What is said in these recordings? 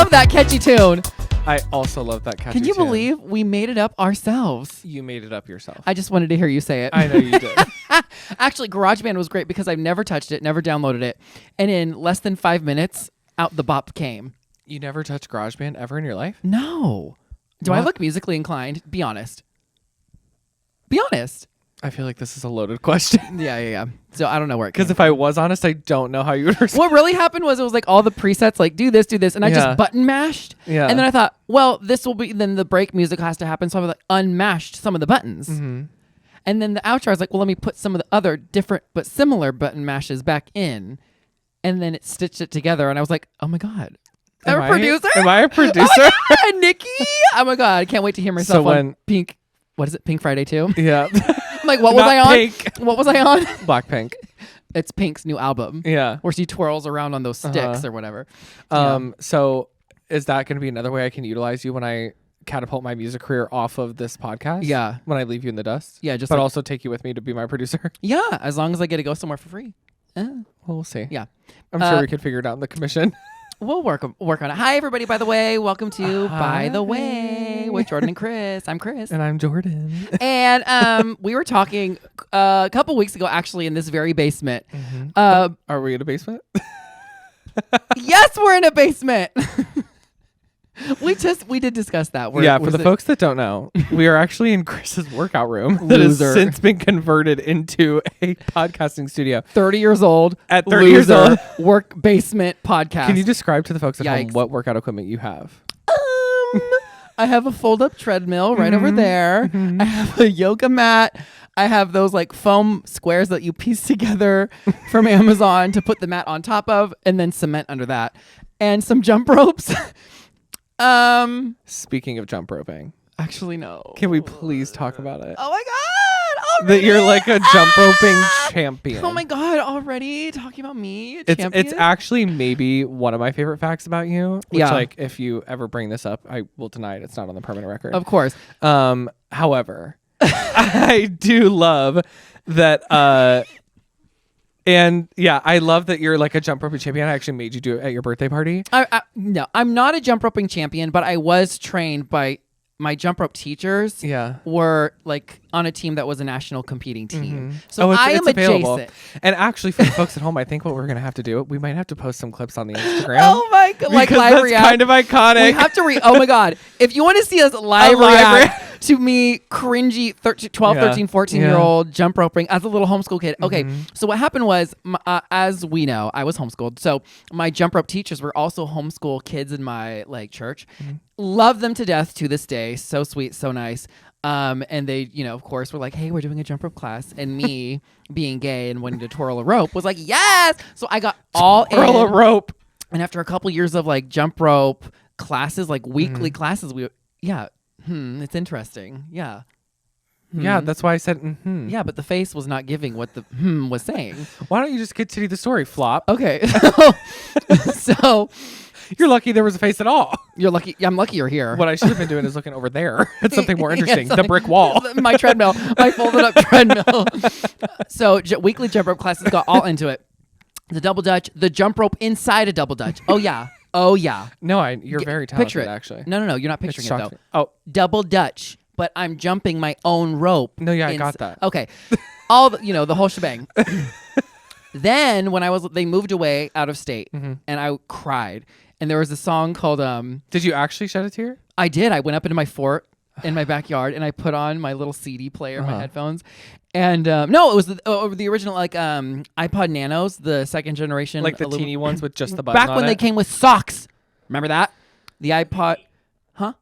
love that catchy tune. I also love that catchy Can you tune. believe we made it up ourselves? You made it up yourself. I just wanted to hear you say it. I know you did. Actually, GarageBand was great because I've never touched it, never downloaded it. And in less than 5 minutes, out the bop came. You never touched GarageBand ever in your life? No. Do I What? look musically inclined? Be honest. Be honest. I feel like this is a loaded question. Yeah. So I don't know where it came Because if I was honest, I don't know how you would respond. What really happened was it was like all the presets, like do this, and I Yeah. just button mashed. Yeah. And then I thought, well, this will be, then the break music has to happen. So I like unmashed some of the buttons. Mm-hmm. And then the outro, I was like, well, let me put some of the other different but similar button mashes back in. And then it stitched it together. And I was like, oh my God. I'm a producer? Am I a producer? Oh my God, Nikki. Oh my God. I can't wait to hear myself on Pink. What is it? Pink Friday 2? Yeah. I'm like, what was I on? Pink. What was I on? Blackpink. It's Pink's new album. Yeah. Where she twirls around on those sticks or whatever. So is that going to be another way I can utilize you when I catapult my music career off of this podcast? Yeah. When I leave you in the dust? Yeah, just but like, also take you with me to be my producer? yeah, as long as I get to go somewhere for free. Well, we'll see. Yeah. I'm sure we could figure it out in the commission. We'll work on it. Hi, everybody, by the way. Welcome to By the Way with Jordan and Chris. I'm Chris. And I'm Jordan. And we were talking a couple weeks ago, actually, in this very basement. Mm-hmm. Are we in a basement? Yes, we're in a basement. We did discuss that. For the folks that don't know, we are actually in Chris's workout room that has since been converted into a podcasting studio. 30 years old. At 30 years old. Work basement podcast. Can you describe to the folks at home Yikes. what workout equipment you have? I have a fold-up treadmill right over there. I have a yoga mat. I have those like foam squares that you piece together from Amazon to put the mat on top of, and then cement under that, and some jump ropes. Speaking of jump roping, Actually, no. can we please talk about it? Oh my God! That you're like a jump roping champion. Oh my God! Already talking about me, It's actually maybe one of my favorite facts about you. Which, Yeah. like, if you ever bring this up, I will deny it. It's not on the permanent record. Of course. However, I do love that. And yeah, I love that you're like a jump roping champion. I actually made you do it at your birthday party. No, I'm not a jump roping champion, but I was trained by my jump rope teachers. Yeah. Were like on a team that was a national competing team. Mm-hmm. So I am available. adjacent. And actually, for the folks at home, I think what we're gonna have to do, we might have to post some clips on the Instagram. Oh my God! Like because live that's react. kind of iconic. We have to oh my God. If you want to see us live react to me cringy 12, 13, 14-year-old jump roping as a little homeschool kid. Okay, so what happened was, as we know, I was homeschooled. So my jump rope teachers were also homeschool kids in my like church. Love them to death to this day. So sweet, so nice. And they, of course, were like, hey, we're doing a jump rope class. And me, being gay and wanting to twirl a rope, was like, yes! So I got all twirl a rope. And after a couple years of like jump rope classes, like weekly classes, it's interesting. Yeah. Yeah, that's why I said Yeah, but the face was not giving what the was saying. Why don't you just continue the story, Flop? Okay. So you're lucky there was a face at all. You're lucky. I'm lucky you're here. What I should have been doing is looking over there at something more interesting. Yeah, the brick wall. My treadmill. My folded up treadmill. So weekly jump rope classes got all into it. The double dutch, the jump rope inside a double dutch. Oh yeah. Oh yeah. No, you're very talented, Picture it. actually. No, you're not picturing it though. Oh, double dutch, but I'm jumping my own rope. No, yeah, I got that. Okay. All the whole shebang. Then when they moved away out of state, and I cried. And there was a song called Did you actually shed a tear? I did. I went up into my fort in my backyard and I put on my little CD player, my headphones. And no, it was the original like iPod Nanos, the second generation, like the teeny ones with just the button back when they came with socks. Remember that? The iPod, huh?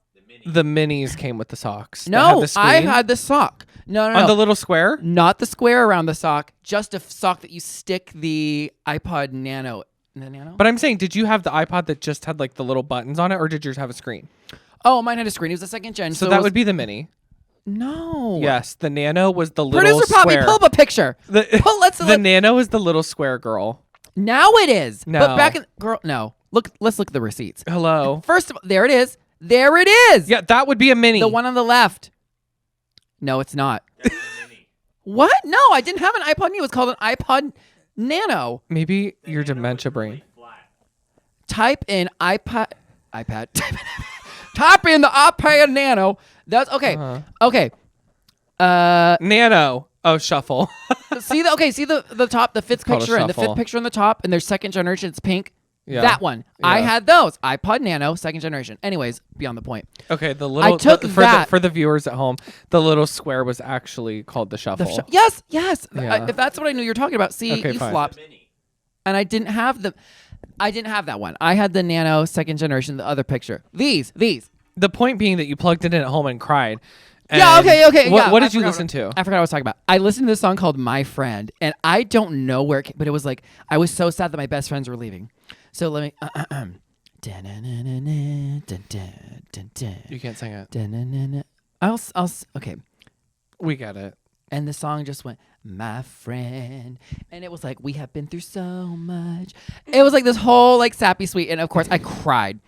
The minis came with the socks. No, I had the sock. No. On the little square? Not the square around the sock, just a sock that you stick the iPod Nano. The Nano? But I'm saying, did you have the iPod that just had like the little buttons on it, or did yours have a screen? Oh, mine had a screen. It was the second gen. So that would be the mini. No. Yes, the Nano was the little Producer square. Poppy, pull up a picture. The Nano is the little square girl. Now it is. No. But back in no. Let's look at the receipts. Hello. First of all, there it is. There it is. Yeah, that would be a mini. The one on the left. No, it's not. What? No, I didn't have an iPod Nano. It was called an iPod Nano. Maybe your dementia brain. Type in iPod. iPad. Type in the iPad Nano. That's okay. Okay. Nano. Oh, shuffle. See the top, the fifth called a picture and the shuffle. fifth picture on the top, and their second generation. It's pink. Yeah. That one. Yeah. I had those. iPod Nano, second generation. Anyways, beyond the point. Okay, the little. I took that. For the viewers at home. The little square was actually called the shuffle. Yes. Yeah. If that's what I knew you were talking about. See, Okay, you fine. flopped. And I didn't have that one. I had the Nano second generation, the other picture. These. The point being that you plugged it in at home and cried. Yeah, And okay. What I did you forgot listen to? I forgot what I was talking about. I listened to this song called My Friend, and I don't know where it came, but it was like, I was so sad that my best friends were leaving. So let me... You can't sing it. Okay. We get it. And the song just went, my friend. And it was like, we have been through so much. It was like this whole like sappy sweet. And of course, I cried.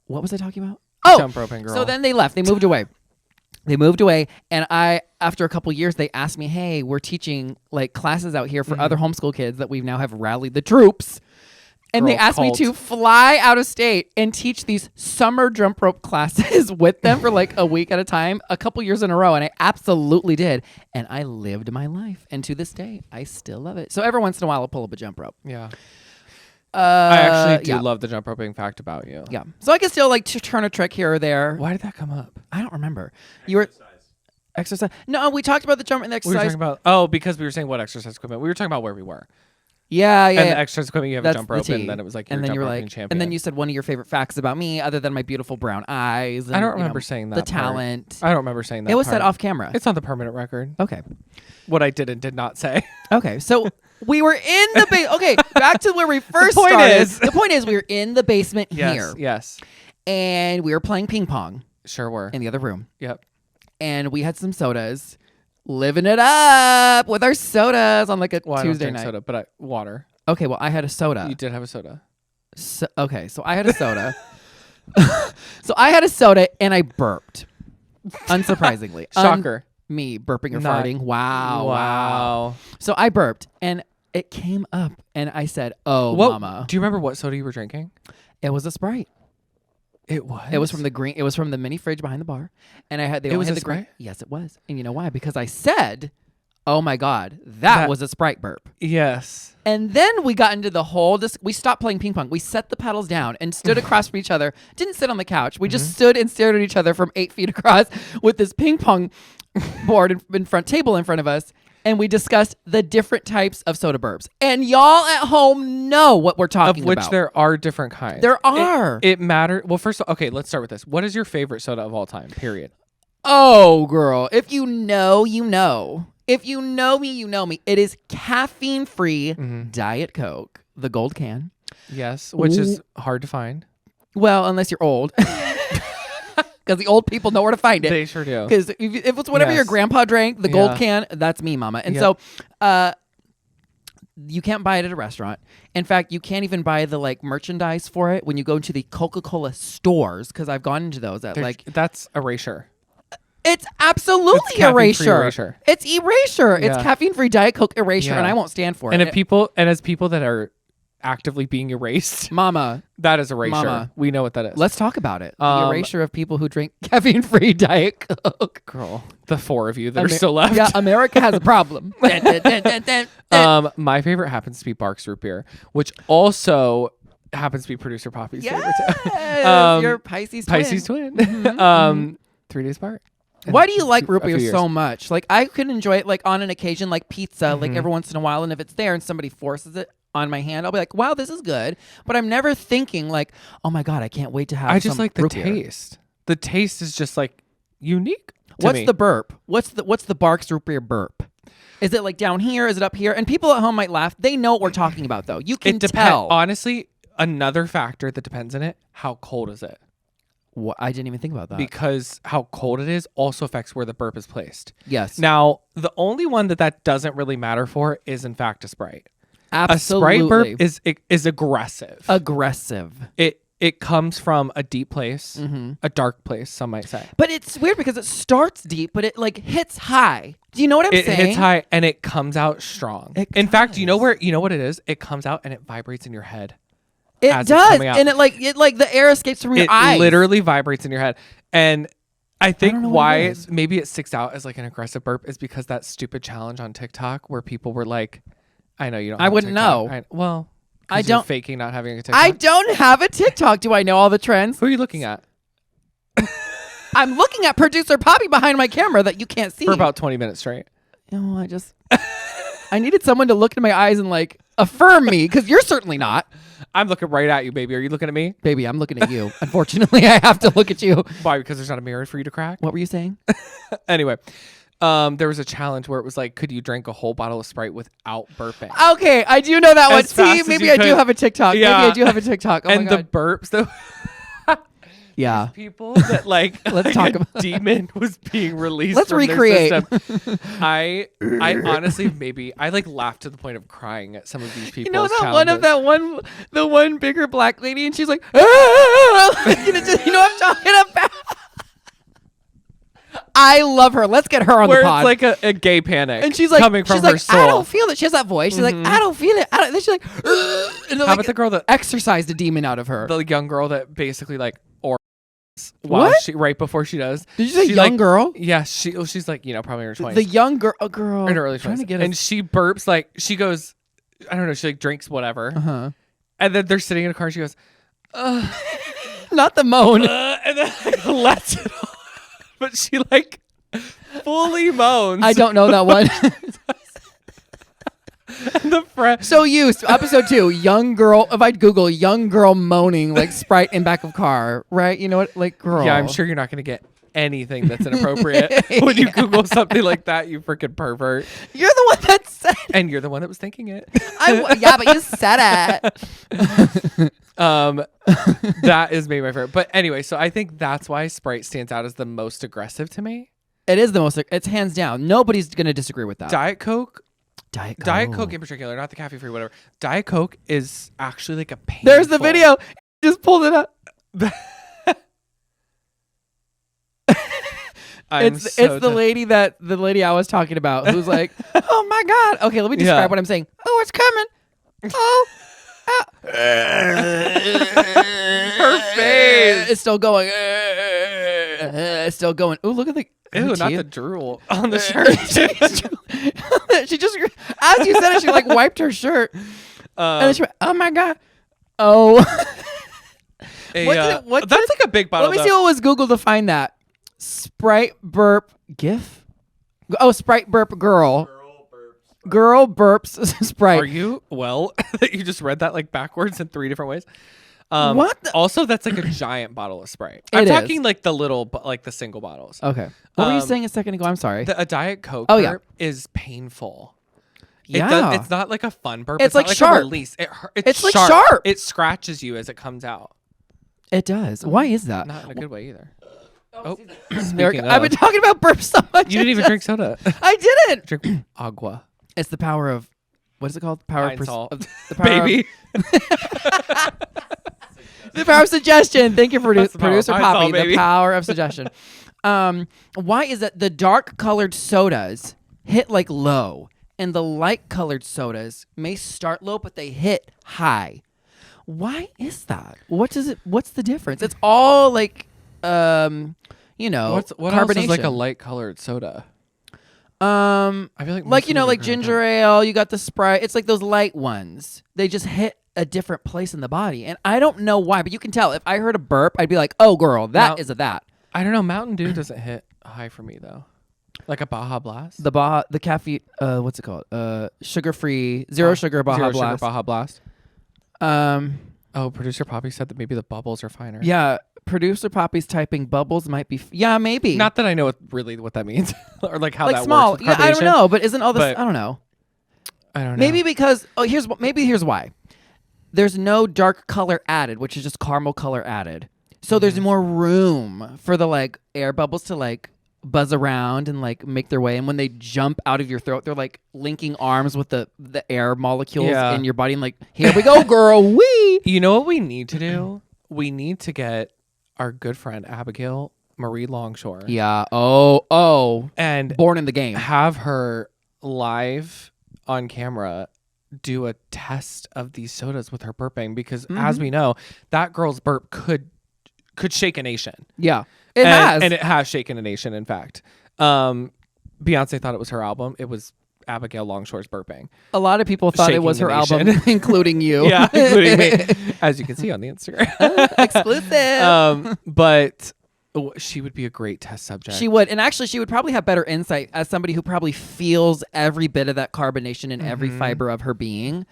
What was I talking about? Oh, Jump roping girl. so then they left. They moved away. And after a couple years, they asked me, hey, we're teaching like classes out here for other homeschool kids that we now have rallied the troops. And they Girl asked me cult. to fly out of state and teach these summer jump rope classes with them for like a week at a time, a couple years in a row. And I absolutely did. And I lived my life. And to this day, I still love it. So every once in a while, I'll pull up a jump rope. Yeah. I actually do yeah. love the jump roping fact about you. Yeah. So I can still like turn a trick here or there. Why did that come up? I don't remember. You were exercise. No, we talked about the jump and the We were exercise. talking about because we were saying what exercise equipment. We were talking about where we were. Yeah. And the exercise equipment, you have That's a jump the rope, tea. and then it was like and your then jump you were roping like, champion. and then you said one of your favorite facts about me, other than my beautiful brown eyes. And, I don't you remember know, saying that the part. talent. I don't remember saying that. It was part. said off camera. It's on the permanent record. Okay. What I did and did not say. Okay. So we were in the okay, back to where we first point started. is- The point is we were in the basement here, Yes. and we were playing ping pong Sure were. in the other room, Yep. and we had some sodas, living it up with our sodas on like a Well, I don't Tuesday drink night. soda, but water. Okay, well I had a soda. You did have a soda. So I had a soda. So I had a soda and I burped. Unsurprisingly. Shocker. Me burping or Not- farting. Wow. Wow. So I burped and it came up and I said, "Oh, What? mama." Do you remember what soda you were drinking? It was a Sprite. It was. It was from the green. It was from the mini fridge behind the bar. And I had they It only was had a the green. Sprite? Yes, it was. And you know why? Because I said, "Oh my god, that was a Sprite burp." Yes. And then we got into the whole. We stopped playing ping pong. We set the paddles down and stood across from each other. Didn't sit on the couch. We just stood and stared at each other from 8 feet across with this ping pong board in front table in front of us. And we discussed the different types of soda burps. And y'all at home know what we're talking Of which about. there are different kinds. There are. It matters. Well, first, okay, let's start with this. What is your favorite soda of all time? Period. Oh, girl. If you know, you know. If you know me, you know me. It is caffeine-free Diet Coke, the gold can. Yes, which is hard to find. Well, unless you're old. Because the old people know where to find it. They sure do. Because if it's whatever your Yes. grandpa drank, the gold Yeah. can, that's me, mama. And Yeah. so you can't buy it at a restaurant. In fact, you can't even buy the like merchandise for it when you go into the Coca-Cola stores, because I've gone into those at like... That's erasure. It's absolutely It's caffeine-free erasure. erasure. It's erasure. It's Yeah. caffeine-free Diet Coke erasure, Yeah. and I won't stand for And it. as people that are actively being erased, Mama, that is erasure. Mama. We know what that is. let's talk about it. The Um, erasure of people who drink caffeine-free Diet Coke. Girl, the four of you that are still left. Yeah, America has a problem. Dun, dun, dun, dun, dun, dun. My favorite happens to be Barks Root Beer, which also happens to be producer Poppy's favorite too. Yes, you're Pisces twin. Pisces twin. 3 days apart. Why do you like root A few beer years. so much? Like, I could enjoy it like on an occasion, like pizza, like every once in a while. And if it's there and somebody forces it on my hand, I'll be like, wow, this is good. But I'm never thinking like, oh my God, I can't wait to have I just some like the root beer. taste. The taste is just like unique. To What's me. the burp? What's the Barks root beer burp? Is it like down here? Is it up here? And people at home might laugh. They know what we're talking about though. You can tell. Honestly, another factor that depends on it, how cold is it? I didn't even think about that. Because how cold it is also affects where the burp is placed. Yes. Now, the only one that doesn't really matter for is in fact a Sprite. Absolutely. A Sprite burp is aggressive. aggressive. It comes from a deep place, a dark place, some might say. But it's weird because it starts deep, but it like hits high. Do you know what I'm It saying? hits high and it comes out strong. It In fact, you know does. what it is? It comes out and it vibrates in your head. It as does, it's coming out. and it like the air escapes from your eyes. It literally vibrates in your head. And I think why maybe it sticks out as like an aggressive burp is because that stupid challenge on TikTok where people were like, I know you don't. I wouldn't know. I don't. You're faking not having a TikTok. I don't have a TikTok. Do I know all the trends? Who are you looking at? I'm looking at producer Poppy behind my camera that you can't see for about 20 minutes straight. I just I needed someone to look into my eyes and like affirm me because you're certainly not. I'm looking right at you, baby. Are you looking at me? Baby, I'm looking at you. Unfortunately, I have to look at you. Why? Because there's not a mirror for you to crack? What were you saying? Anyway, there was a challenge where it was like, could you drink a whole bottle of Sprite without burping? Okay, I do know that one. See, maybe I do have a TikTok. Yeah. Maybe I do have a TikTok. Oh and my God. the burps, though. Yeah. People that like let's talk about demon was being released. Let's recreate. Their system. I honestly I like laughed to the point of crying at some of these people. You know that the one bigger black lady, and she's like, ah! you know what I'm talking about? I love her. Let's get her on the pod. Where it's like a gay panic, and she's like, coming from her soul. I don't feel it. She has that voice. She's like, I don't feel it. Then she's like, and how about the girl that exorcised a demon out of her? The young girl that basically like right before she does. Did you say young girl? Yeah, she's like, probably in her 20s. The young girl in her early 20s. And she burps like she goes, I don't know, she like drinks whatever. And then they're sitting in a car and she goes, not the moan. And then like, lets it off. But she like fully moans. I don't know that one. So episode 2, young girl. If I Google young girl moaning like Sprite in back of car, right? You know what? Like girl. Yeah, I'm sure you're not going to get anything that's inappropriate when you Google something like that. You freaking pervert. You're the one that said it. And you're the one that was thinking it. Yeah, but you said it. That is maybe my favorite. But anyway, so I think that's why Sprite stands out as the most aggressive to me. It is the most. It's hands down. Nobody's going to disagree with that. Diet Coke in particular, not the caffeine free, whatever. Diet Coke is actually like a painful. There's the video. Just pulled it up. It's the lady I was talking about who's like, oh my God. Okay, let me describe what I'm saying. Oh, it's coming. Oh. Her face. It's still going. It's still going. Oh, look at the. Ew, not the drool on the shirt. She just, as you said it, she like wiped her shirt. And then she went, oh my God. Oh. That's like a big bottle. Let me see what was Google to find that. Sprite burp GIF? Oh, Sprite burp girl. Girl burps Sprite. Are you? Well, you just read that like backwards in 3 different ways. What? Also, that's like a giant bottle of Sprite. I'm talking like the little, like the single bottles. Okay. What were you saying a second ago? I'm sorry. A Diet Coke burp is painful. Yeah. It's not like a fun burp. It's like not sharp. Like a release. It's like sharp. It scratches you as it comes out. It does. Why is that? Not in a good way either. I've been talking about burps so much. You didn't even drink soda. I didn't. Drink agua. It's the power of, what is it called? The power of the power baby. The power of suggestion. Thank you, producer Poppy. Baby. The power of suggestion. Why is that the dark colored sodas hit like low, and the light colored sodas may start low, but they hit high? Why is that? What's the difference? It's all like, what carbonation. Else is like a light colored soda? I feel like like ginger ale. You got the Sprite. It's like those light ones. They just hit a different place in the body, and I don't know why, but you can tell. If I heard a burp, I'd be like, "Oh, girl, that is a that." I don't know. Mountain Dew doesn't hit high for me though. Like a Baja Blast. The caffeine. What's it called? Sugar free, zero sugar Baja Blast. Sugar Baja Blast. Producer Poppy said that maybe the bubbles are finer. Yeah. Producer Poppy's typing bubbles might be. Yeah, maybe. Not that I know what that means or like how like that small. works. Yeah, I don't know, but isn't all this? I don't know. Maybe because here's why. There's no dark color added, which is just caramel color added. So there's more room for the like air bubbles to like buzz around and like make their way. And when they jump out of your throat, they're like linking arms with the air molecules in your body and like, here we go, girl. Wee. You know what we need to do? We need to get our good friend Abigail Marie Longshore. Yeah. Oh. And born in the game. Have her live on camera do a test of these sodas with her burping because as we know, that girl's burp could shake a nation. Yeah. It has. And it has shaken a nation, in fact. Beyonce thought it was her album. It was Abigail Longshore's burping. A lot of people thought it was her album, including you. Yeah, including me, as you can see on the Instagram. Exclusive. But she would be a great test subject. She would. And actually, she would probably have better insight as somebody who probably feels every bit of that carbonation in every fiber of her being.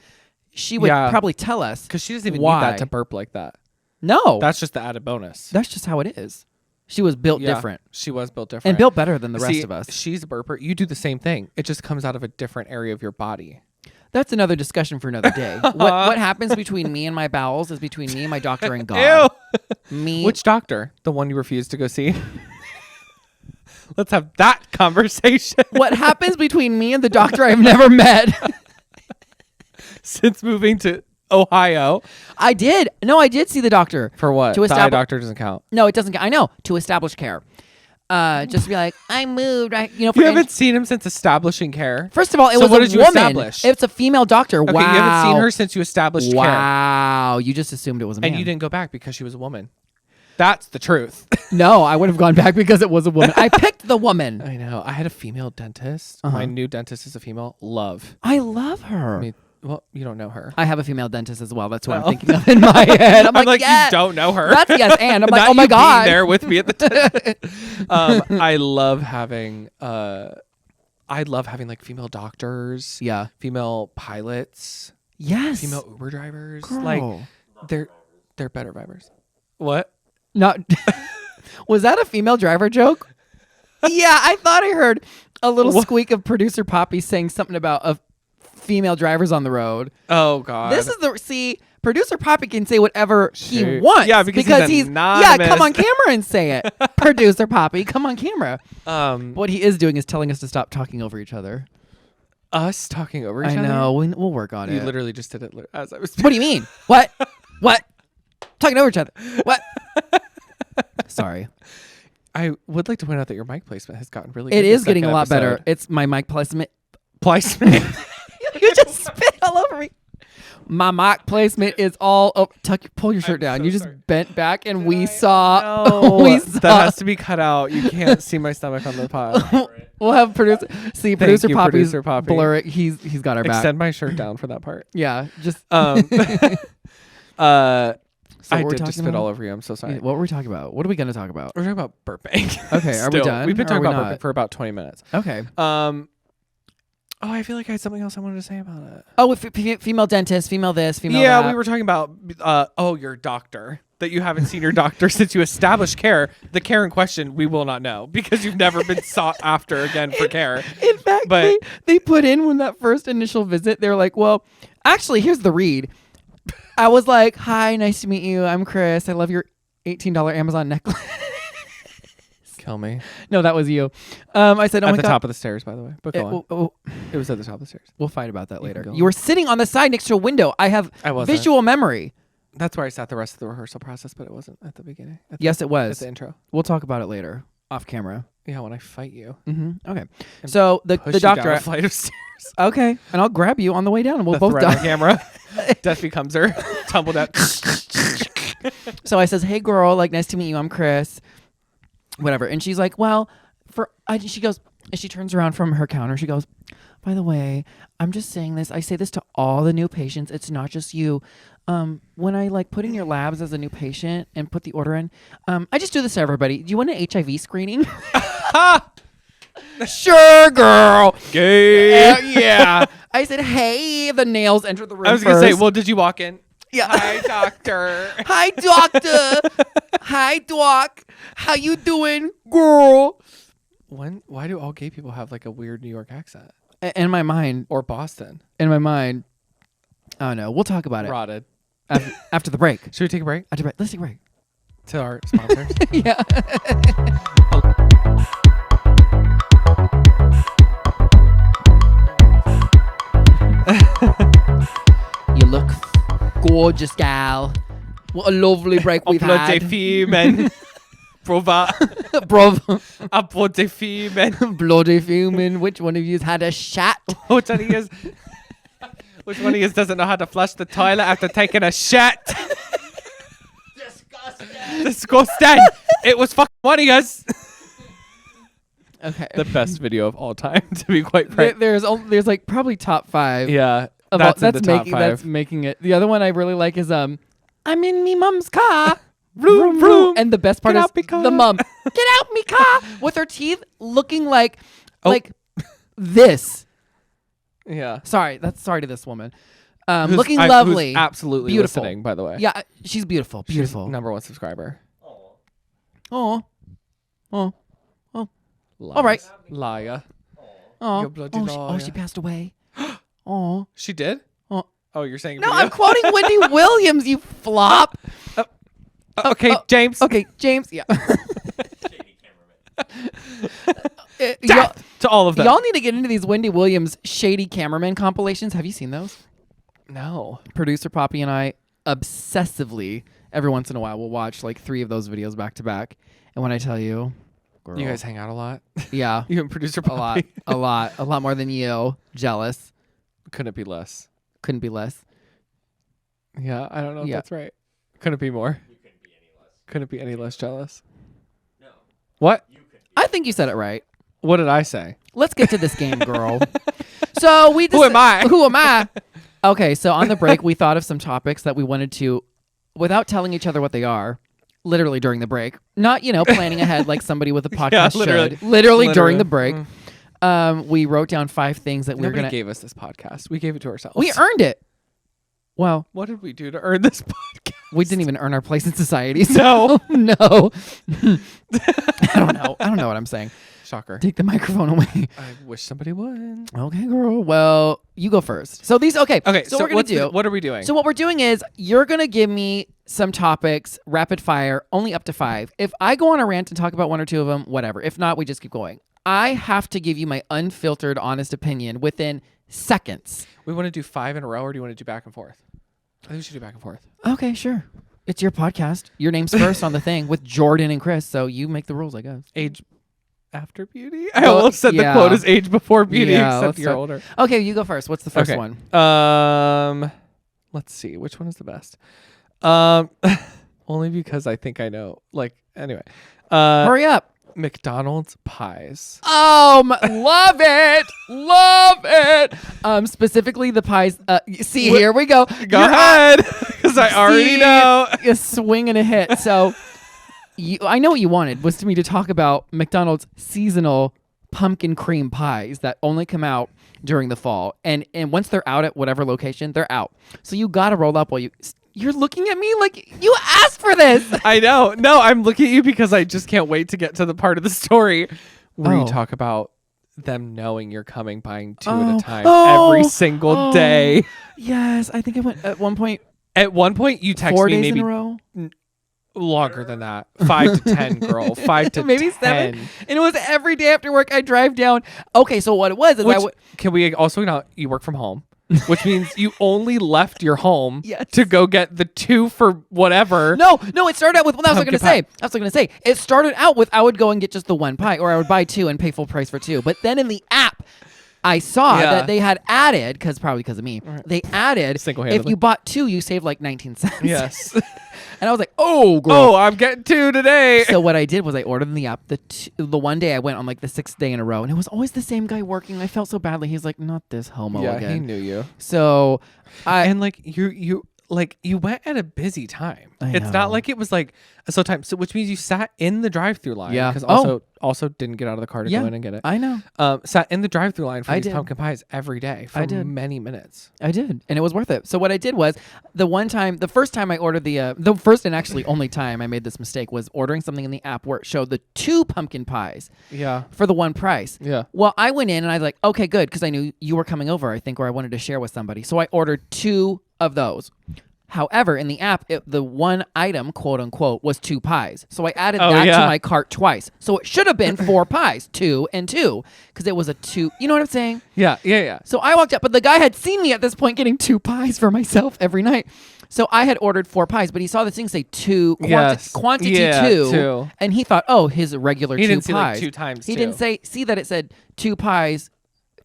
She would probably tell us. Because she doesn't even why. need that to burp like that. No. That's just the added bonus. That's just how it is. She was built different. She was built different. And built better than the rest of us. She's a burper. You do the same thing. It just comes out of a different area of your body. That's another discussion for another day. What happens between me and my bowels is between me and my doctor and God. Ew. Me. Which doctor? The one you refused to go see? Let's have that conversation. What happens between me and the doctor I've never met? Since moving to Ohio. I did see the doctor. For what? The eye doctor doesn't count. No, it doesn't count. I know. To establish care. Just to be like, I moved. You haven't seen him since establishing care. First of all, it was what a did you woman. establish? It's a female doctor. Okay, wow. you haven't seen her since you established care. Wow. You just assumed it was a man. And you didn't go back because she was a woman. That's the truth. No, I would have gone back because it was a woman. I picked the woman. I know. I had a female dentist. My new dentist is a female. I love her. I mean, well, you don't know her. I have a female dentist as well. That's what I'm thinking of in my head. I'm like, you don't know her. That's yes, and I'm like, Not oh my you God. being there with me at the time. I love having like female doctors. Yeah. Female pilots. Yes. Female Uber drivers. Girl. Like they're better drivers. What? Not was that a female driver joke? Yeah, I thought I heard a little squeak of producer Poppy saying something about female drivers on the road. Oh God. This is producer Poppy can say whatever he wants. Yeah, because he's yeah, come on camera and say it. Producer Poppy, come on camera. What he is doing is telling us to stop talking over each other. Us talking over each other? I know. We'll work on it. You literally just did it as I was. What do you mean? What? Talking over each other. What? Sorry. I would like to point out that your mic placement has gotten really good. It is getting a lot better. It's my mic placement. You just spit all over me. My mic placement is all up. Pull your shirt down. You just bent back and we saw. That has to be cut out. You can't see my stomach on the pod. We'll have producer Poppy's Poppy. blur it. He's got our back. Extend my shirt down for that part. Yeah, just. So I did just spit all over you. I'm so sorry. What were we talking about? What are we going to talk about? We're talking about burping. Okay, are we done? We've been talking about not? burping for about 20 minutes. Okay. I feel like I had something else I wanted to say about it. Oh, with female dentist, female this, female that. Yeah, we were talking about, your doctor. That you haven't seen your doctor since you established care. The care in question, we will not know because you've never been sought after again for care. In fact, they put in when that first initial visit, they're like, well, actually, here's the read. I was like, hi, nice to meet you. I'm Chris. I love your $18 Amazon necklace. Kill me. No, that was you. I said, oh at my the God. top of the stairs, by the way. But go on. It was at the top of the stairs. We'll fight about that later. You You were sitting on the side next to a window. I have visual memory. That's where I sat the rest of the rehearsal process, but it wasn't at the beginning. Yes, it was. At the intro. We'll talk about it later, off camera. Yeah, when I fight you. Mm-hmm. Okay. So the doctor. Down a flight of stairs. Okay, and I'll grab you on the way down, and we'll the both die. on camera. Death becomes her. Tumbled out. So I says, "Hey, girl, like, nice to meet you. I'm Chris." Whatever, and she's like, "Well, she goes, and she turns around from her counter. She goes, by the way, I'm just saying this. I say this to all the new patients. It's not just you. When I like put in your labs as a new patient and put the order in, I just do this to everybody. Do you want an HIV screening?" Sure, girl. Gay. Yeah. I said, hey, the nails enter the room. I was going to say, well, did you walk in? Yeah. Hi, doctor. Hi, doctor. Hi, doc. How you doing, girl? Why do all gay people have like a weird New York accent? In my mind. Or Boston. In my mind. Oh, no. We'll talk about it. Rotted. After the break. Should we take a break? After the break. Let's take a break. To our sponsors. Yeah. You look gorgeous, gal. What a lovely break we've had. Bloody female. Prova. Brov. A bloody female. Bloody fuming. Which one of you's had a shot? Which one of you is? Which one of you doesn't know how to flush the toilet after taking a shit? Disgusting. It was fucking one of us. Okay. The best video of all time, to be quite frank. There's like probably top 5. Yeah. That's in the top 5. That's making it. The other one I really like is I'm in me mum's car. Vroom, vroom. And the best part is the mum. Get out me car with her teeth looking like this. Yeah. Sorry to this woman. Looking lovely. Who's absolutely beautiful. listening, by the way. Yeah, she's beautiful. Beautiful. She's #1 subscriber. Oh. All right. Liar. Oh. You bloody liar. She passed away. Oh. She did? Oh, you're saying No, I'm quoting Wendy Williams, you flop. Okay, James. Okay, James. Yeah. To all of them. Y'all need to get into these Wendy Williams shady cameraman compilations. Have you seen those? No. Producer Poppy and I obsessively, every once in a while, will watch like 3 of those videos back to back. And when I tell you, girl, You guys hang out a lot? Yeah. You and Producer Poppy? A lot more than you. Jealous. Couldn't be less. Couldn't be less. Yeah, I don't know if that's right. Couldn't be more. You couldn't be any less. Couldn't be any less jealous. No. What? You could be. I think you said it right. What did I say? Let's get to this game, girl. So we Who am I? Who am I? Okay, so on the break, we thought of some topics that we wanted to, without telling each other what they are, literally during the break. Not, planning ahead like somebody with a podcast literally. should. Literally during the break. Mm. We wrote down 5 things that we were Nobody going to... gave us this podcast. We gave it to ourselves. We earned it. Well, What did we do to earn this podcast? we didn't even earn our place in society. No. No. I don't know. I don't know what I'm saying. Shocker. Take the microphone away. I wish somebody would. Okay, girl. Well, you go first. So these, okay. Okay, So, we're going to do... what are we doing? So what we're doing is you're going to give me some topics, rapid fire, only up to 5. If I go on a rant and talk about 1 or 2 of them, whatever. If not, we just keep going. I have to give you my unfiltered, honest opinion within seconds. We want to do 5 in a row, or do you want to do back and forth? I think we should do back and forth. Okay, sure. It's your podcast. Your name's first on the thing with Jordan and Chris, so you make the rules, I guess. Age after beauty? I almost said the quote is age before beauty, except you're older. Okay, you go first. What's the first one? Let's see. Which one is the best? Only because I think I know. Anyway. Hurry up. McDonald's pies. Love it. Love it. Specifically the pies. Here we go. Go ahead. Because I already know. A swing and a hit. So I know what you wanted was me to talk about McDonald's seasonal pumpkin cream pies that only come out during the fall. And once they're out at whatever location, they're out. So you got to roll up while you're looking at me like you asked for this. I know. No, I'm looking at you because I just can't wait to get to the part of the story where you talk about them knowing you're coming, buying 2 at a time every single day. Yes, I think I went at one point. At one point, you texted 4 me days maybe in a row. Longer than that. 5 to 10, girl. 5 to maybe 10. 7. And it was every day after work I drive down. Okay, so what it was is can we also know you work from home? Which means you only left your home Yes. to go get the 2 for whatever. No, it started out with what I was going to Pumpkin say. I was going to say it started out with I would go and get just the 1 pie, or I would buy 2 and pay full price for 2. But then in the app, I saw that they had added, probably because of me, they added if you bought 2, you save like 19 cents. Yes. And I was like, oh, girl. Oh, I'm getting 2 today. So what I did was I ordered in the app. The one day I went on like the 6th day in a row, and it was always the same guy working. I felt so badly. He's like, not this homo Yeah, again. he knew you. So And you went at a busy time. It's know. not like it was like so time. So which means you sat in the drive-through line. Yeah. Because also didn't get out of the car to go in and get it. I know. Sat in the drive-through line for I these did. pumpkin pies every day for many minutes. I did, and it was worth it. So what I did was the first time I ordered the first and actually only time I made this mistake was ordering something in the app where it showed the 2 pumpkin pies. Yeah. For the 1 price. Yeah. Well, I went in and I was like, okay, good, because I knew you were coming over, I think, or I wanted to share with somebody. So I ordered 2 of those. However, in the app, the 1 item, quote unquote, was 2 pies. So I added that to my cart twice. So it should have been 4 pies, 2 and 2, because it was a 2. You know what I'm saying? Yeah. So I walked up, but the guy had seen me at this point getting 2 pies for myself every night. So I had ordered 4 pies, but he saw the thing say 2, quantity 2, and he thought, oh, his regular 2 he didn't pies. see like 2 times He 2. didn't see that it said 2 pies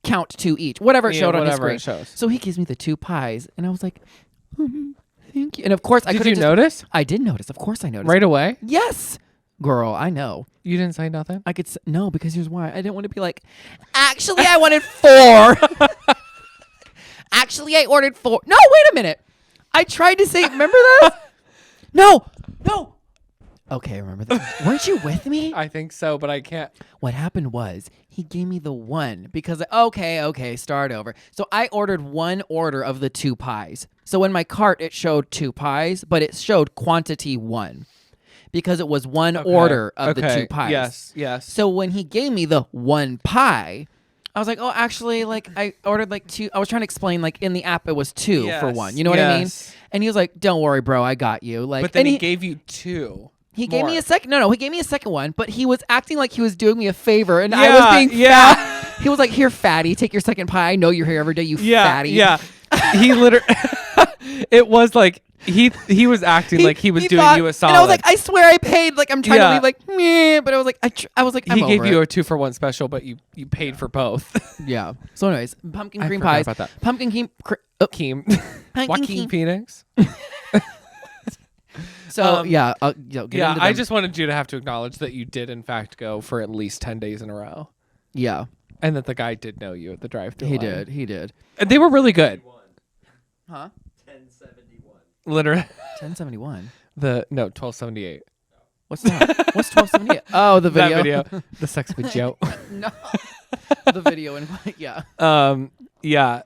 count 2 each, whatever it showed on his whatever screen. it shows. So he gives me the 2 pies, and I was like, thank you. And of course, I Did could you notice? I did notice. Of course, I noticed. Right away? Yes, girl, I know. You didn't say nothing? I could no, because here's why. I didn't want to be like, actually, I wanted 4. Actually, I ordered 4. No, wait a minute. I tried to say, remember this? No. Okay, remember that. Weren't you with me? I think so, but I can't. What happened was he gave me the 1 because, okay, start over. So I ordered 1 order of the 2 pies. So in my cart, it showed 2 pies, but it showed quantity 1 because it was 1 order of the 2 pies. Yes. So when he gave me the 1 pie, I was like, oh, actually, like I ordered like 2. I was trying to explain, like in the app, it was 2 for 1. You know what I mean? And he was like, don't worry, bro, I got you. Like, but then he gave you 2. He gave me a second. No, he gave me a second one, but he was acting like he was doing me a favor, and I was being fat. He was like, "Here, fatty, take your second pie. I know you're here every day, you fatty." Yeah. He literally. It was like he was acting like he was doing you a solid. And I was like, "I swear I paid." Like I'm trying to leave, like meh, but I was like, I was like, he gave you a 2-for-1 special, but you paid for both. Yeah. So, anyways, pumpkin cream forgot pies. about that. Pumpkin cream. Joaquin Phoenix. So I just wanted you to have to acknowledge that you did in fact go for at least 10 days in a row. Yeah. And that the guy did know you at the drive-thru. He did. And they were really good. Huh? 1071. Literally. 1071. 1278. What's that? What's 1278? Oh, the video. That video. The sex video. No. The video and yeah. Yeah.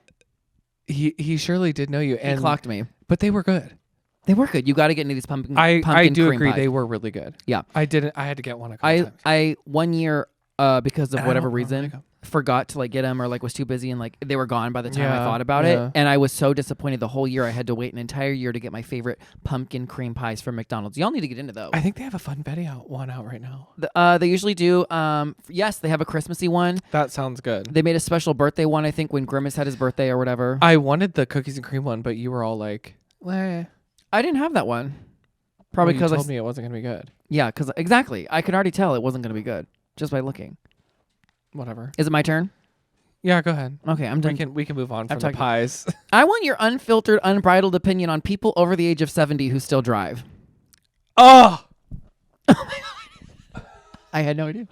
He surely did know you, and He clocked me. But they were good. They were good. You got to get into these pumpkin. I do cream agree. pies. They were really good. Yeah. I had to get one a couple times. I 1 year because of And I whatever don't know where they reason go. forgot to like get them or like was too busy and like they were gone by the time I Yeah, thought about yeah. it, and I was so disappointed the whole year. I had to wait an entire year to get my favorite pumpkin cream pies from McDonald's. Y'all need to get into those. I think they have a fun video one out right now. They usually do. Yes, they have a Christmassy one. That sounds good. They made a special birthday one, I think, when Grimace had his birthday or whatever. I wanted the cookies and cream one, but you were all like, "Well, I didn't have that one. Probably you because told me it wasn't gonna be good." Yeah, because exactly. I could already tell it wasn't going to be good just by looking. Whatever. Is it my turn? Yeah, go ahead. Okay, I'm done. We can move on from the talked- pies. I want your unfiltered, unbridled opinion on people over the age of 70 who still drive. Oh, I had no idea.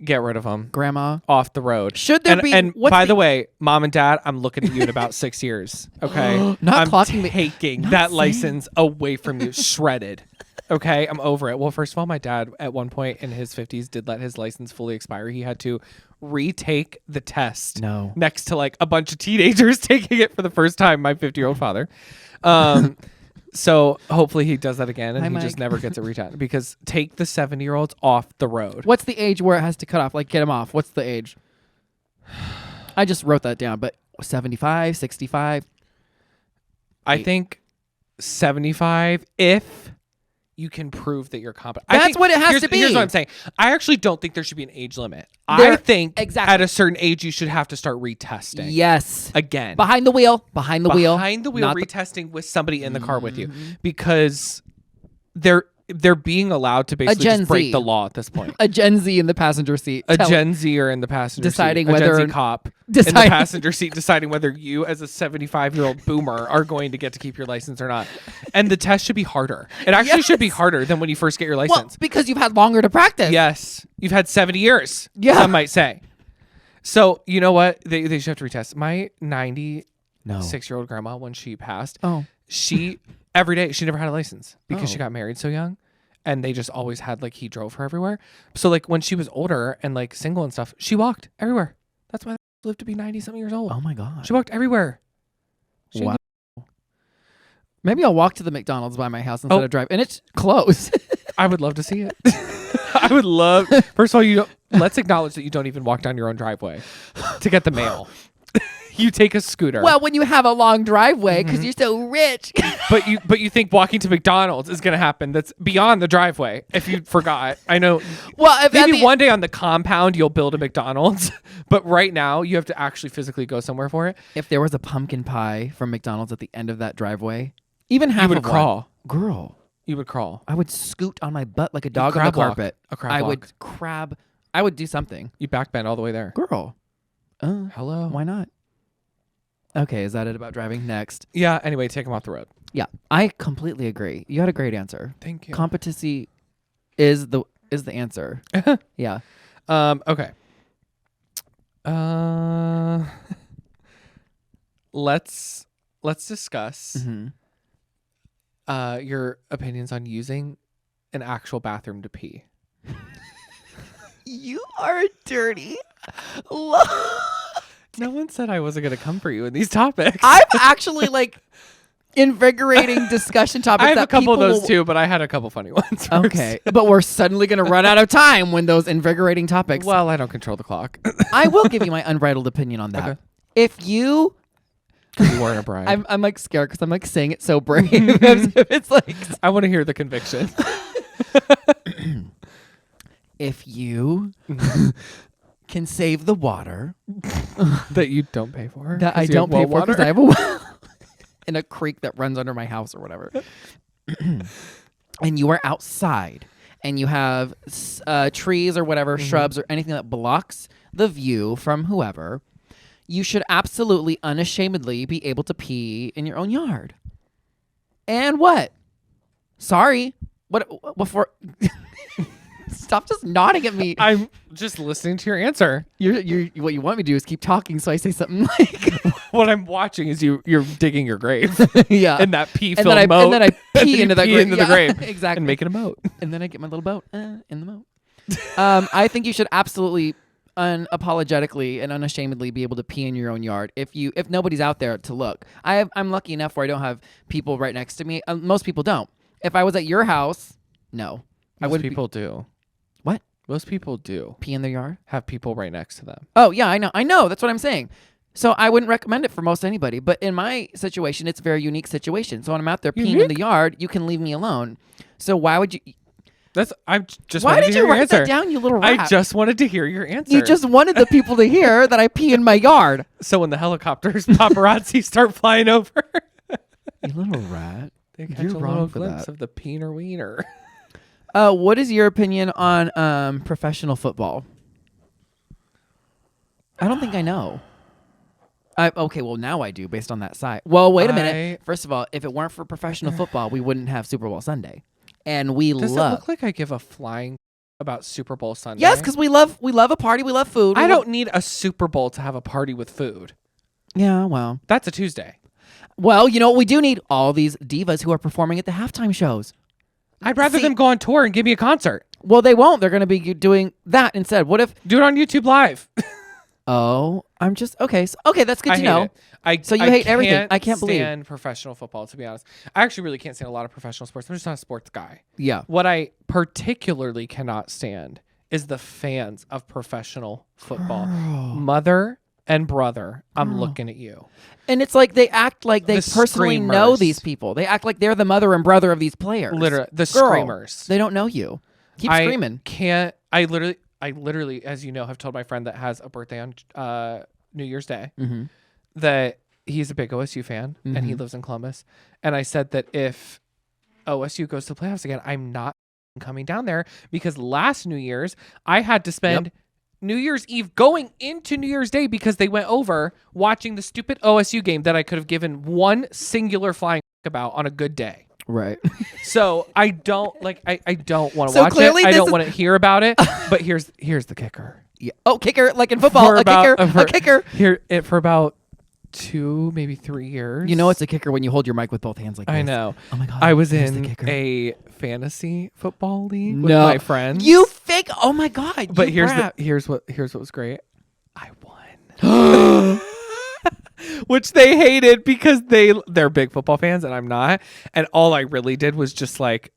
get rid of them. Grandma. Off the road. Should there be... And what's by the way, Mom and Dad, I'm looking at you in about 6 years. Okay, Not I'm clocking me- taking not that saying- license away from you, shredded. Okay, I'm over it. Well, first of all, my dad at one point in his 50s did let his license fully expire. He had to retake the test. No. Next to like a bunch of teenagers taking it for the first time. My 50-year-old father. So hopefully he does that again, and Hi, he Mike. just never gets it retaken, because take the 70-year-olds off the road. What's the age where it has to cut off? Like, get him off. What's the age? I just wrote that down, but 75, 65? I think 75 if you can prove that you're competent. That's what it has to be. Here's what I'm saying. I actually don't think there should be an age limit. There- I think exactly. at a certain age you should have to start retesting. Yes. Again. Behind the wheel. Behind the wheel. Behind the wheel, Not the- retesting with somebody in the car with you, because they're being allowed to basically Gen just break Z. the law at this point. A Gen Z in the passenger seat. A Gen Zer in the passenger Deciding seat. whether- a Gen Z cop in deciding- the passenger seat deciding whether you as a 75-year-old boomer are going to get to keep your license or not. And the test should be harder. It actually should be harder than when you first get your Well, license. because you've had longer to practice. Yes. You've had 70 years, Yeah. some might say. So, you know what? They should have to retest. My 96-year-old grandma, when she passed, she, every day, she never had a license because she got married so young. And they just always had, like, he drove her everywhere. So, like, when she was older and, like, single and stuff, she walked everywhere. That's why they lived to be 90-something years old. Oh, my God. She walked everywhere. Wow. Maybe I'll walk to the McDonald's by my house instead of drive. And it's close. I would love to see it. I would love... First of all, let's acknowledge that you don't even walk down your own driveway to get the mail. You take a scooter. Well, when you have a long driveway, because you're so rich. But you think walking to McDonald's is going to happen. That's beyond the driveway. If you forgot. I know. Well, if maybe one day on the compound you'll build a McDonald's. But right now you have to actually physically go somewhere for it. If there was a pumpkin pie from McDonald's at the end of that driveway, even half You would of one- crawl. Girl, You would crawl. I would scoot on my butt like a dog on the crab walk. carpet. A crab I walk. would crab. I would do something. You backbend all the way there. Girl, Hello. Why not? Okay, is that it about driving? Next. Yeah. Anyway, take them off the road. Yeah, I completely agree. You had a great answer. Thank you. Competency is the answer. Yeah. Okay. Let's discuss your opinions on using an actual bathroom to pee. You are dirty. No one said I wasn't going to come for you in these topics. I'm actually like invigorating discussion topics. I have that a couple of people those too, but I had a couple funny ones first. Okay, but we're suddenly going to run out of time when those invigorating topics. Well, I don't control the clock. I will give you my unbridled opinion on that. Okay. If you weren't a bride. I'm like scared because I'm like saying it so brave. It's like I want to hear the conviction. If you can save the water that you don't pay for, that I don't pay for because I have a well in a creek that runs under my house or whatever, and you are outside and you have trees or whatever, shrubs or anything that blocks the view from whoever, you should absolutely unashamedly be able to pee in your own yard. And what? Sorry. What before? Stop just nodding at me. I'm just listening to your answer. You're what you want me to do is keep talking, so I say something like what I'm watching is you're digging your grave. Yeah. In that pee-filled moat. And then I pee into the grave. Into the grave. Exactly. And make it a moat. And then I get my little boat in the moat. I think you should absolutely unapologetically and unashamedly be able to pee in your own yard if nobody's out there to look. I'm lucky enough where I don't have people right next to me. Most people don't. If I was at your house, no. Most people do. What? Most people do. Pee in their yard? Have people right next to them. Oh, yeah, I know. That's what I'm saying. So I wouldn't recommend it for most anybody. But in my situation, it's a very unique situation. So when I'm out there peeing in the yard, you can leave me alone. So why would you... I'm just Why wanted did to hear you your write answer. that down, you little rat? I just wanted to hear your answer. You just wanted the people to hear that I pee in my yard. So when the helicopters, paparazzi start flying over. You little rat. They catch You're a wrong little for glimpse that. of the peener wiener. What is your opinion on professional football? I don't think I know. Okay, well, now I do, based on that site. Well, wait a minute. First of all, if it weren't for professional football, we wouldn't have Super Bowl Sunday. And we Does love... it look like I give a flying about Super Bowl Sunday? Yes, because we love a party. We love food. I don't need a Super Bowl to have a party with food. Yeah, well. That's a Tuesday. Well, you know what we do need? All these divas who are performing at the halftime shows. I'd rather them go on tour and give me a concert. Well, they won't. They're going to be doing that instead. What if... Do it on YouTube Live. Oh, I'm just... Okay, that's good to know. So you I hate everything. I can't believe. stand professional football, to be honest. I actually really can't stand a lot of professional sports. I'm just not a sports guy. Yeah. What I particularly cannot stand is the fans of professional football. Mother and brother, I'm looking at you. And it's like they act like they The personally screamers. know these people. They act like they're the mother and brother of these players. Literally, the Girl, screamers. They don't know you. Keep screaming. I literally, as you know, have told my friend that has a birthday on New Year's Day that he's a big OSU fan and he lives in Columbus. And I said that if OSU goes to the playoffs again, I'm not coming down there because last New Year's I had to spend New Year's Eve going into New Year's Day because they went over watching the stupid OSU game that I could have given one singular flying about on a good day. Right. So I don't I don't want to So watch it. clearly I this don't is- want to hear about it. But here's the kicker. Yeah. Oh, kicker, like in football. For A about- kicker. A kicker. Here for about 2, maybe 3 years. You know it's a kicker when you hold your mic with both hands like this. I know. Oh my God. I was there's the in kicker. a fantasy football league with my friends. You fake. Oh my God. But you here's what was great. I won. Which they hated because they're big football fans and I'm not. And all I really did was just like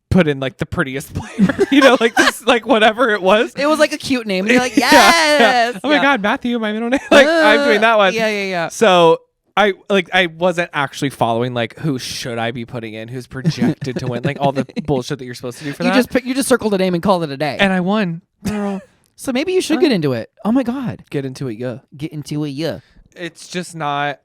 put in like the prettiest player, like this, like whatever it was. It was like a cute name. And you're like, yes. Yeah. Oh my God, Matthew, my middle name. Like I'm doing that one. Yeah. So I wasn't actually following like who should I be putting in, who's projected to win, like all the bullshit that you're supposed to do for that. You just circled a name and called it a day. And I won. Girl. So maybe you should get into it. Oh my God. Get into it, yeah. Get into it, yeah. It's just not.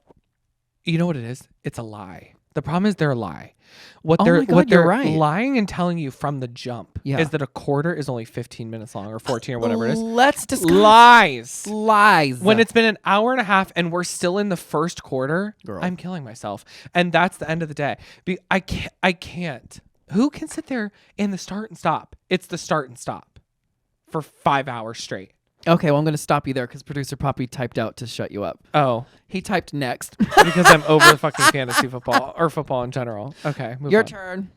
You know what it is? It's a lie. The problem is their lie. What Oh they're my God, what they're you're right. lying and telling you from the jump is that a quarter is only 15 minutes long or 14 or whatever it is. Let's discuss Lies. When it's been an hour and a half and we're still in the first quarter, Girl. I'm killing myself. And that's the end of the day. I can't. Who can sit there in the start and stop? It's the start and stop for 5 hours straight. Okay, well, I'm going to stop you there because producer Poppy typed out to shut you up. Oh. He typed next. Because I'm over fucking fantasy football or football in general. Okay, move Your on. turn.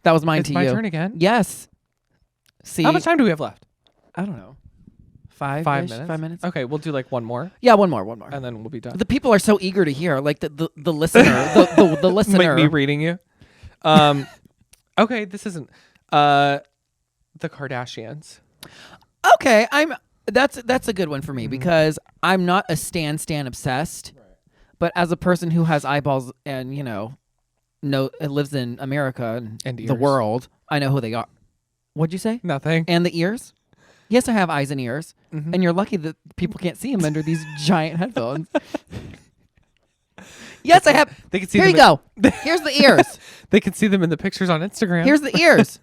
That was mine It's to my you. turn again? Yes. See, How much time do we have left? I don't know. 5 minutes? 5 minutes? Okay, we'll do like one more. Yeah, one more. And then we'll be done. The people are so eager to hear, like the listener, the listener. Me reading you. Okay, this isn't the Kardashians. Okay, that's a good one for me because I'm not a Stan obsessed, but as a person who has eyeballs and lives in America and the world, I know who they are. What'd you say? Nothing. And the ears? Yes, I have eyes and ears, and you're lucky that people can't see them under these giant headphones. Yes, I have. They can see. Here you go. Here's the ears. They can see them in the pictures on Instagram. Here's the ears.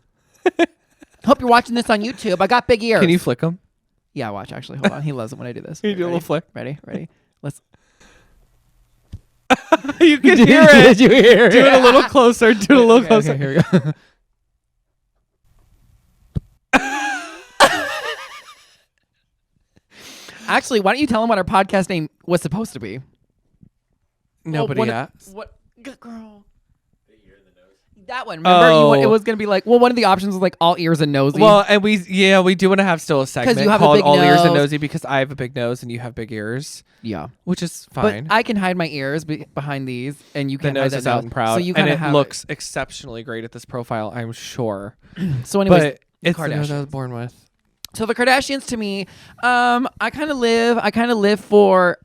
Hope you're watching this on YouTube. I got big ears. Can you flick them? Yeah, watch. Actually, hold on. He loves it when I do this. Can you do a little flick? Ready? Let's. You can hear it. Did you hear it? Do it a little closer. Do it a little closer. Okay, here we go. Actually, why don't you tell him what our podcast name was supposed to be? Nobody asked. What? Girl. That one. Remember, it was going to be like, well, one of the options was like all ears and nosy. Well, and we do want to have still a segment you have a called big all ears and nose. nosy because I have a big nose and you have big ears. Yeah. Which is fine. But I can hide my ears behind these, and you the can't hide nose that is out and proud. So you and kind it of looks exceptionally great at this profile, I'm sure. So anyways, but it's the nose Kardashians. I was born with. So the Kardashians to me, I kind of live for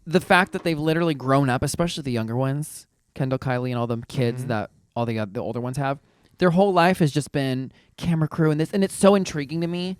the fact that they've literally grown up, especially the younger ones, Kendall, Kylie, and all the kids that all the older ones have. Their whole life has just been camera crew and this, and it's so intriguing to me.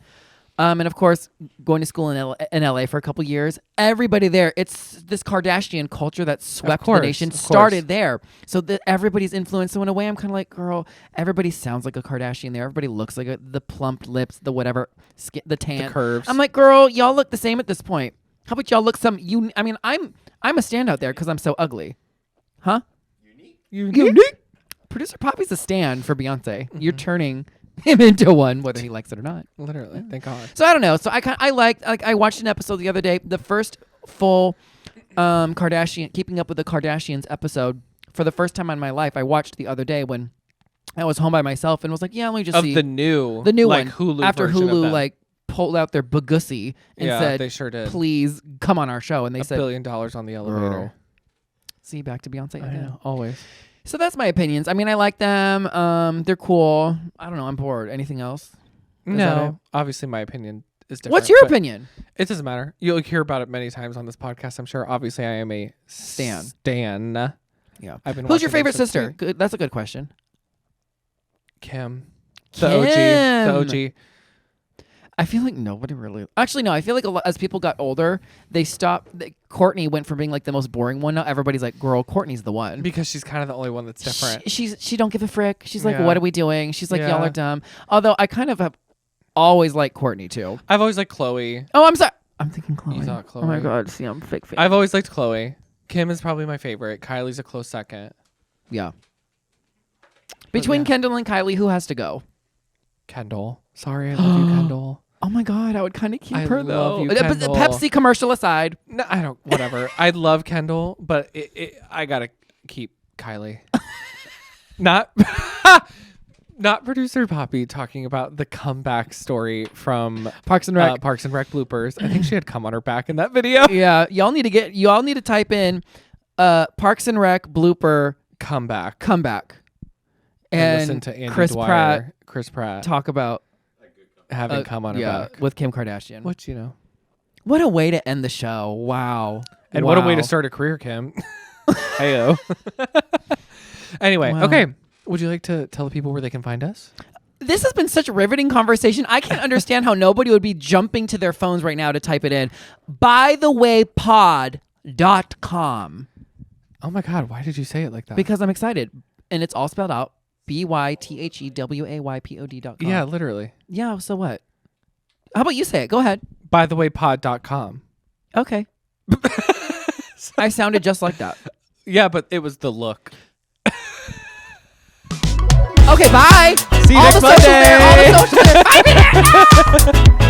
And of course, going to school in LA for a couple years, everybody there, it's this Kardashian culture that swept the nation, started there. So everybody's influenced. So in a way, I'm kind of like, girl, everybody sounds like a Kardashian there. Everybody looks like the plump lips, the whatever, skin, the tan. The curves. I'm like, girl, y'all look the same at this point. How about y'all look I'm a standout there because I'm so ugly. Huh? Unique. Producer Poppy's a stand for Beyonce. You're turning him into one, whether he likes it or not. Literally, thank God. So I don't know. So I watched an episode the other day, the first full Kardashian Keeping Up with the Kardashians episode for the first time in my life. I watched the other day when I was home by myself and was like, yeah, let me just see the new one Hulu after version of Hulu them. like pulled out their bagussy and said, they sure did. Please come on our show. And they said $1 billion on the elevator. Girl. See, back to Beyonce. I know, always. So that's my opinions. I mean, I like them. They're cool. I don't know. I'm bored. Anything else? No, obviously my opinion is different. What's your opinion? It doesn't matter. You'll hear about it many times on this podcast, I'm sure. Obviously, I am a Stan. Yeah. I've been Who's your watching favorite them since sister? Good. That's a good question. Kim. Kim. The OG. I feel like nobody really. Actually, no. I feel like as people got older, they stopped. Courtney went from being like the most boring one. Now everybody's like, "Girl, Courtney's the one." Because she's kind of the only one that's different. She don't give a frick. She's like, Yeah. "What are we doing?" She's like, Yeah. "Y'all are dumb." Although I kind of have always liked Courtney too. I've always liked Chloe. Oh, I'm sorry. I'm thinking Chloe. You thought Chloe. Oh my God. See, I'm fake. I've always liked Chloe. Kim is probably my favorite. Kylie's a close second. Yeah. Between yeah. Kendall and Kylie, who has to go? Kendall. Sorry, I love you, Kendall. Oh my God, I would kind of keep I her love though. you, But Kendall. Pepsi commercial aside. No, I don't. Whatever. I love Kendall, but I gotta keep Kylie. Not producer Poppy talking about the comeback story from Parks and Rec. Parks and Rec bloopers. I think she had cum on her back in that video. Yeah, y'all need to type in Parks and Rec blooper Comeback. And listen to Andy Chris Dwyer, Pratt talk about having cum on her back. with Kim Kardashian. Which, you know. What a way to end the show. Wow. And what a way to start a career, Kim. Heyo. Anyway, okay. Would you like to tell the people where they can find us? This has been such a riveting conversation. I can't understand how nobody would be jumping to their phones right now to type it in. Bythewaypod.com. Oh my God, why did you say it like that? Because I'm excited. And it's all spelled out. BYTHEWAYPOD.com. Yeah, literally. Yeah, so what? How about you say it? Go ahead. Bythewaypod.com. Okay. I sounded just like that. Yeah, but it was the look. Okay, bye. See you next Monday. All the socials there. Bye.